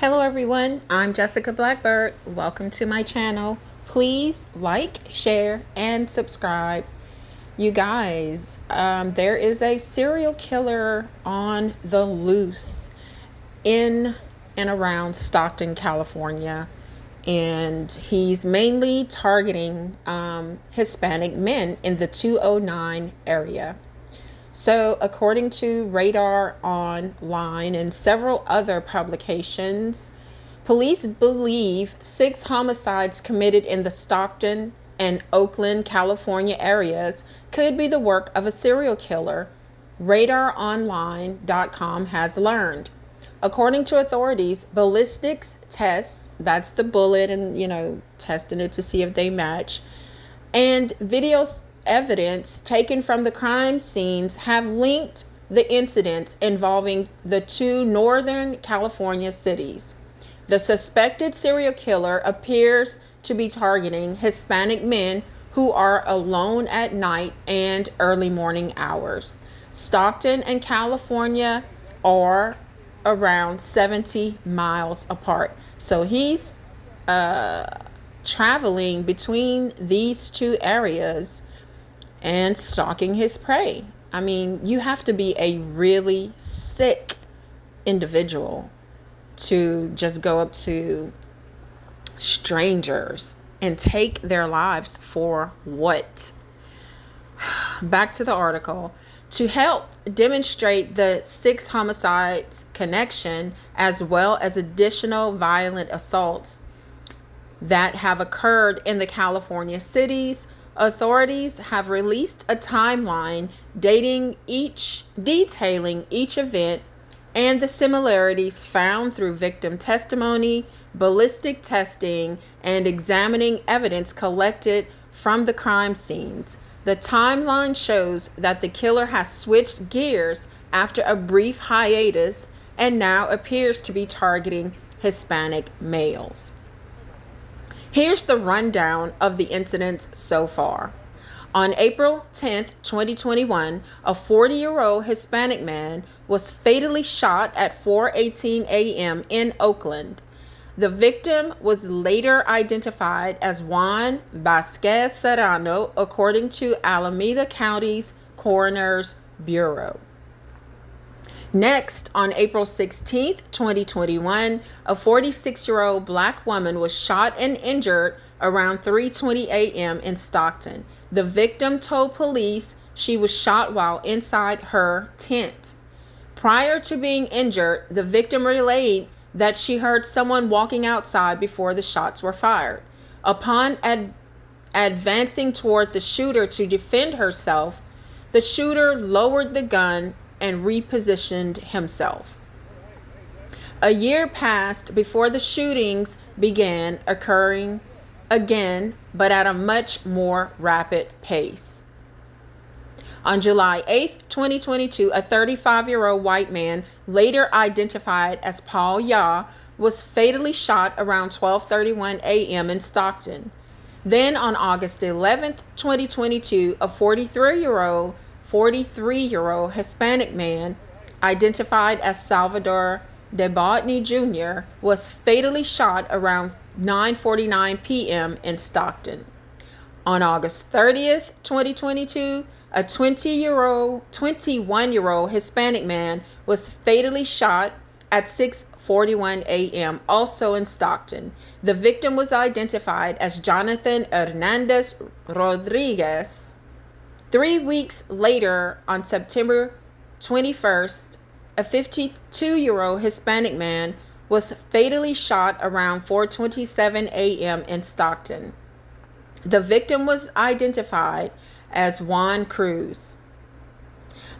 Hello everyone, I'm Jessica Blackbird. Welcome to my channel. Please like, share, and subscribe. You guys, there is a serial killer on the loose in and around Stockton, California. And he's mainly targeting Hispanic men in the 209 area. So, according to Radar Online and several other publications, police believe 6 homicides committed in the Stockton and Oakland, California areas could be the work of a serial killer, RadarOnline.com has learned. According to authorities, ballistics tests, that's the bullet and, testing it to see if they match, and video evidence taken from the crime scenes have linked the incidents involving the 2 Northern California cities. The suspected serial killer appears to be targeting Hispanic men who are alone at night and early morning hours. Stockton and California are around 70 miles apart. So he's traveling between these 2 areas and stalking his prey. I mean, you have to be a really sick individual to just go up to strangers and take their lives for what? Back to the article. To help demonstrate the 6 homicides connection, as well as additional violent assaults that have occurred in the California cities, authorities have released a timeline detailing each event and the similarities found through victim testimony, ballistic testing, and examining evidence collected from the crime scenes. The timeline shows that the killer has switched gears after a brief hiatus and now appears to be targeting Hispanic males. Here's the rundown of the incidents so far. On April 10th, 2021, a 40-year-old Hispanic man was fatally shot at 4:18 a.m. in Oakland. The victim was later identified as Juan Vasquez Serrano, according to Alameda County's Coroner's Bureau. Next, on April 16th, 2021, a 46-year-old black woman was shot and injured around 3:20 a.m. in Stockton. The victim told police she was shot while inside her tent. Prior to being injured, the victim relayed that she heard someone walking outside before the shots were fired. Upon advancing toward the shooter to defend herself, the shooter lowered the gun and repositioned himself. A year passed before the shootings began occurring again, but at a much more rapid pace. On July 8th, 2022, a 35-year-old white man, later identified as Paul Ya, was fatally shot around 12:31 a.m. in Stockton. Then on August 11th, 2022, a 43-year-old Hispanic man, identified as Salvador De Botany Jr., was fatally shot around 9:49 p.m. in Stockton. On August 30th, 2022, a 21-year-old Hispanic man was fatally shot at 6:41 a.m., also in Stockton. The victim was identified as Jonathan Hernandez Rodriguez. 3 weeks later, on September 21st, a 52-year-old Hispanic man was fatally shot around 4:27 a.m. in Stockton. The victim was identified as Juan Cruz.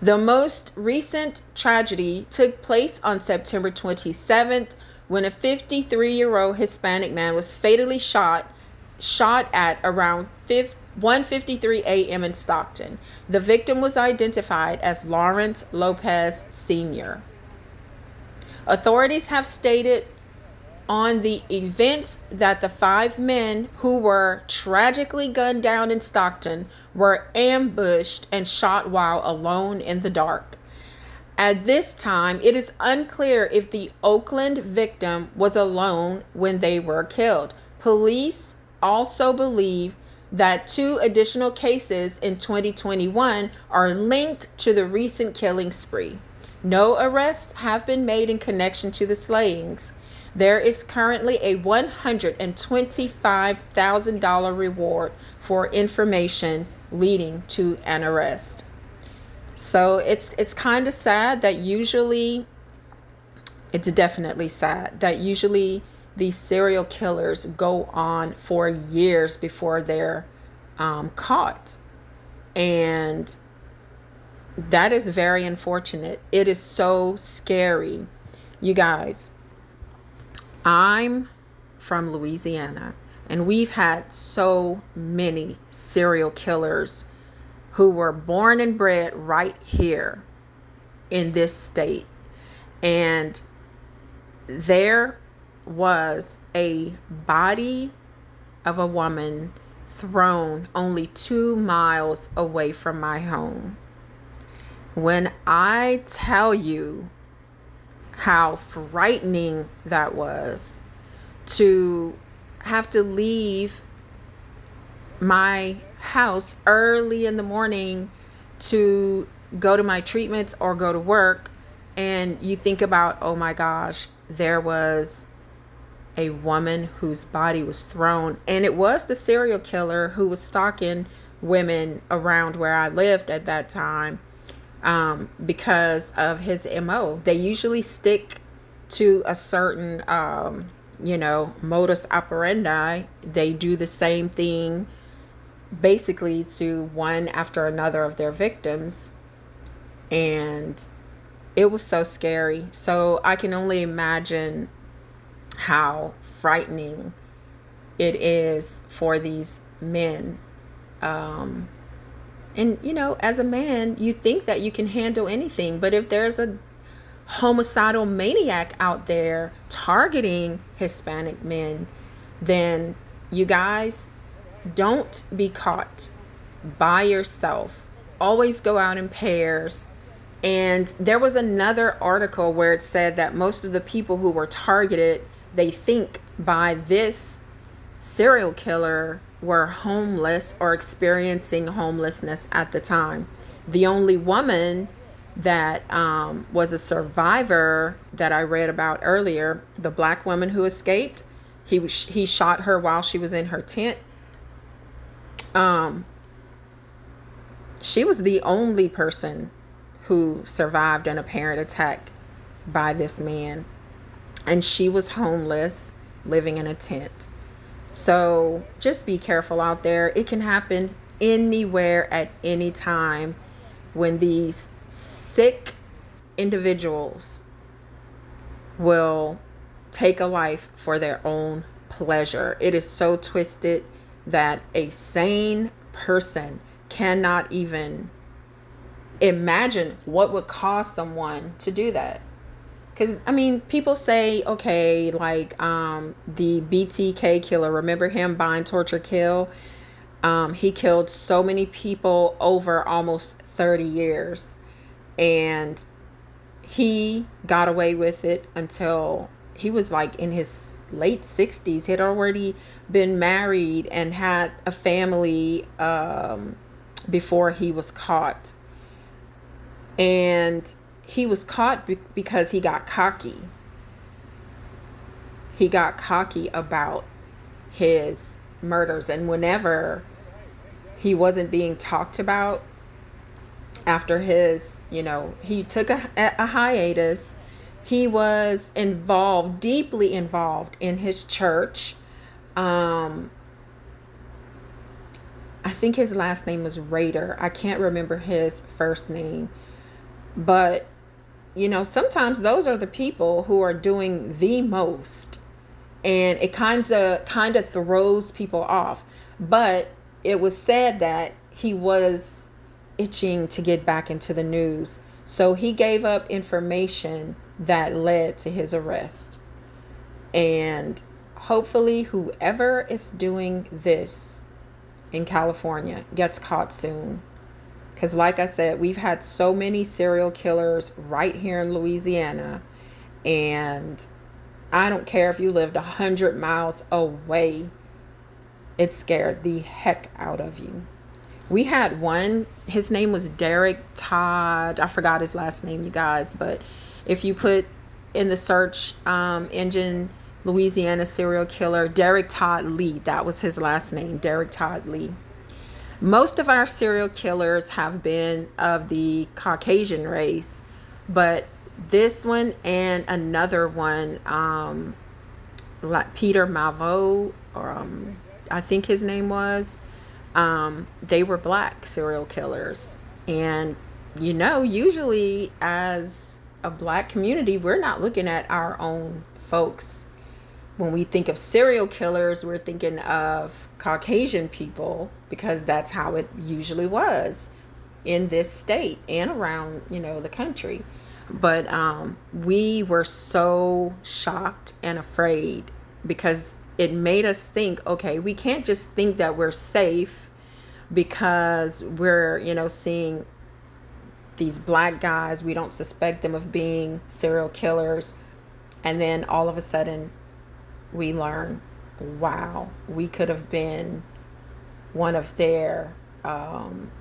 The most recent tragedy took place on September 27th when a 53-year-old Hispanic man was fatally shot at around 1:53 a.m. in Stockton. The victim was identified as Lawrence Lopez Sr. Authorities have stated on the events that the 5 men who were tragically gunned down in Stockton were ambushed and shot while alone in the dark. At this time, it is unclear if the Oakland victim was alone when they were killed. Police also believe that 2 additional cases in 2021 are linked to the recent killing spree. No arrests have been made in connection to the slayings. There is currently a $125,000 reward for information leading to an arrest. So it's kind of sad that usually, it's definitely sad that usually these serial killers go on for years before they're caught. And that is very unfortunate. It is so scary. You guys, I'm from Louisiana, and we've had so many serial killers who were born and bred right here in this state. And there was a body of a woman thrown only 2 miles away from my home. When I tell you how frightening that was, to have to leave my house early in the morning to go to my treatments or go to work, and you think about, oh my gosh, there was a woman whose body was thrown, and it was the serial killer who was stalking women around where I lived at that time, because of his MO. They usually stick to a certain modus operandi. They do the same thing basically to one after another of their victims, and it was so scary. So I can only imagine how frightening it is for these men. And as a man, you think that you can handle anything, but if there's a homicidal maniac out there targeting Hispanic men, then you guys, don't be caught by yourself. Always go out in pairs. And there was another article where it said that most of the people who were targeted, they think, by this serial killer were homeless or experiencing homelessness at the time. The only woman that was a survivor that I read about earlier, the black woman who escaped, he shot her while she was in her tent. She was the only person who survived an apparent attack by this man, and she was homeless, living in a tent. So just be careful out there. It can happen anywhere at any time when these sick individuals will take a life for their own pleasure. It is so twisted that a sane person cannot even imagine what would cause someone to do that. Because, people say, okay, like the BTK killer, remember him, Bind, Torture, Kill? He killed so many people over almost 30 years. And he got away with it until he was like in his late 60s. He had already been married and had a family before he was caught. And he was caught because he got cocky. He got cocky about his murders. And whenever he wasn't being talked about after his, he took a hiatus, he was deeply involved in his church. I think his last name was Rader. I can't remember his first name. But, sometimes those are the people who are doing the most. And it kind of throws people off. But it was said that he was itching to get back into the news. So he gave up information that led to his arrest. And hopefully whoever is doing this in California gets caught soon. Because, like I said, we've had so many serial killers right here in Louisiana. And I don't care if you lived 100 miles away, it scared the heck out of you. We had one, his name was Derek Todd. I forgot his last name, you guys. But if you put in the search engine, Louisiana serial killer, Derek Todd Lee, that was his last name, Derek Todd Lee. Most of our serial killers have been of the Caucasian race, but this one and another one, like Peter Malveaux, or I think his name was, they were black serial killers. And, you know, usually as a black community, we're not looking at our own folks. When we think of serial killers, we're thinking of Caucasian people, because that's how it usually was in this state and around, you know, the country. But we were so shocked and afraid, because it made us think, okay, we can't just think that we're safe because we're, you know, seeing these black guys. We don't suspect them of being serial killers. And then all of a sudden we learn, wow, we could have been one of their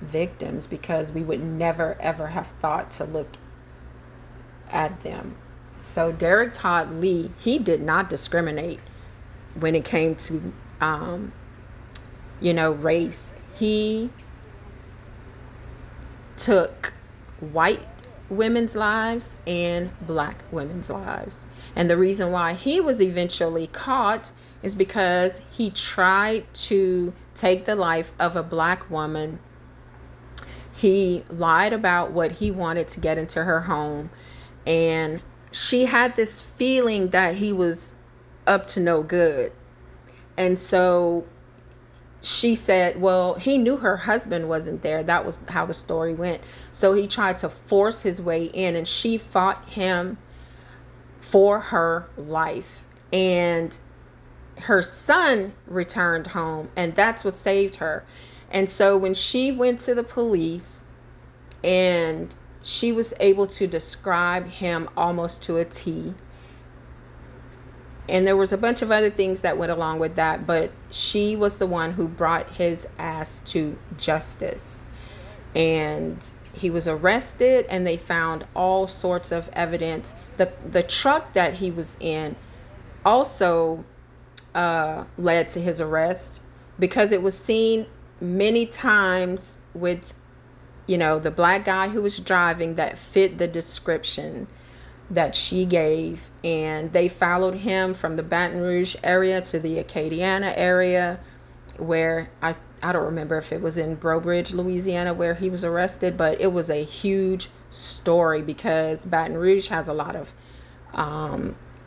victims, because we would never, ever have thought to look at them. So Derek Todd Lee, he did not discriminate when it came to, you know, race. He took white women's lives and black women's lives. And the reason why he was eventually caught is because he tried to take the life of a black woman. He lied about what he wanted to get into her home. And she had this feeling that he was up to no good. And so she said, well, he knew her husband wasn't there. That was how the story went. So he tried to force his way in, and she fought him for her life. And her son returned home, and that's what saved her. And so when she went to the police, and she was able to describe him almost to a T. And there was a bunch of other things that went along with that, but she was the one who brought his ass to justice. And he was arrested, and they found all sorts of evidence. The truck that he was in also led to his arrest, because it was seen many times with, you know, the black guy who was driving that fit the description that she gave. And they followed him from the Baton Rouge area to the Acadiana area, where I don't remember if it was in Breaux Bridge, Louisiana, where he was arrested, but it was a huge story, because Baton Rouge has a lot of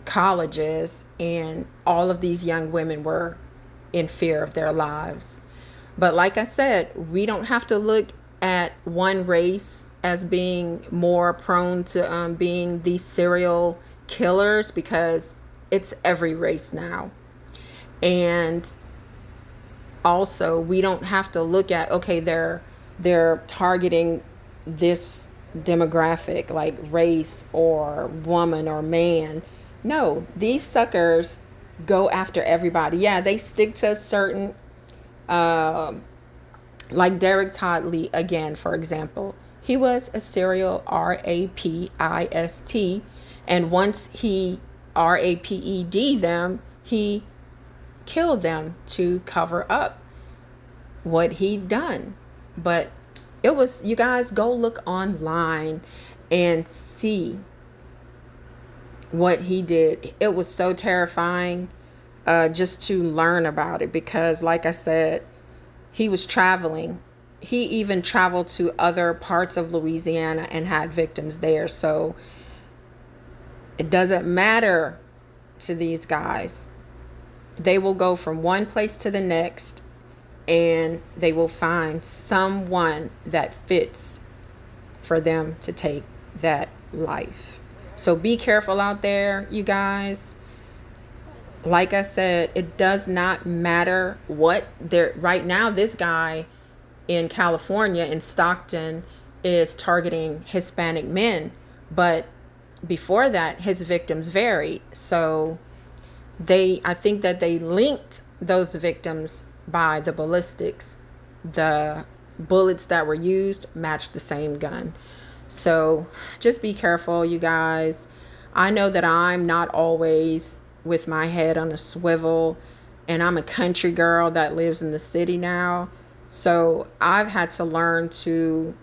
colleges, and all of these young women were in fear of their lives. But like I said, we don't have to look at one race as being more prone to being these serial killers, because it's every race now. And also, we don't have to look at, okay, they're targeting this demographic, like race or woman or man. No, these suckers go after everybody. Yeah, they stick to a certain like Derek Todd Lee, again, for example. He was a serial rapist, and once he raped them, he killed them to cover up what he'd done. But it was, you guys, go look online and see what he did. It was so terrifying just to learn about it, because like I said, he was traveling. He even traveled to other parts of Louisiana and had victims there. So it doesn't matter to these guys. They will go from one place to the next, and they will find someone that fits for them to take that life. So be careful out there, you guys. Like I said, it does not matter what they're right now. This guy in California, in Stockton, is targeting Hispanic men. But before that, his victims varied. So I think that they linked those victims by the ballistics. The bullets that were used matched the same gun. So just be careful, you guys. I know that I'm not always with my head on a swivel, and I'm a country girl that lives in the city now. So I've had to learn to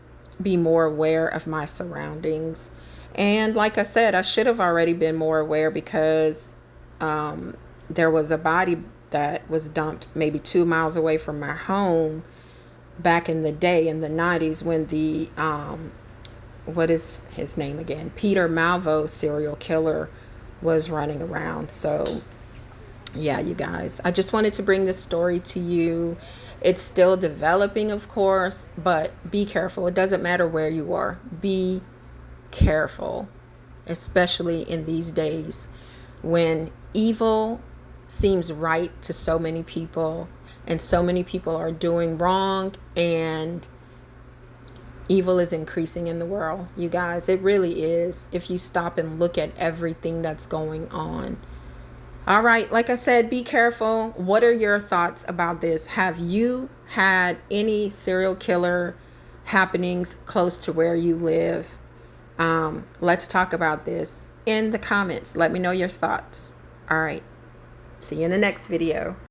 be more aware of my surroundings. And like I said, I should have already been more aware, because there was a body that was dumped maybe 2 miles away from my home back in the day, in the 90s, when the what is his name again, Peter Malvo serial killer was running around. So yeah, you guys, I just wanted to bring this story to you. It's still developing, of course, but be careful. It doesn't matter where you are. Be careful, especially in these days when evil seems right to so many people, and so many people are doing wrong, and evil is increasing in the world, you guys. It really is, if you stop and look at everything that's going on. All right, like I said, be careful. What are your thoughts about this? Have you had any serial killer happenings close to where you live? Let's talk about this in the comments. Let me know your thoughts. All right, see you in the next video.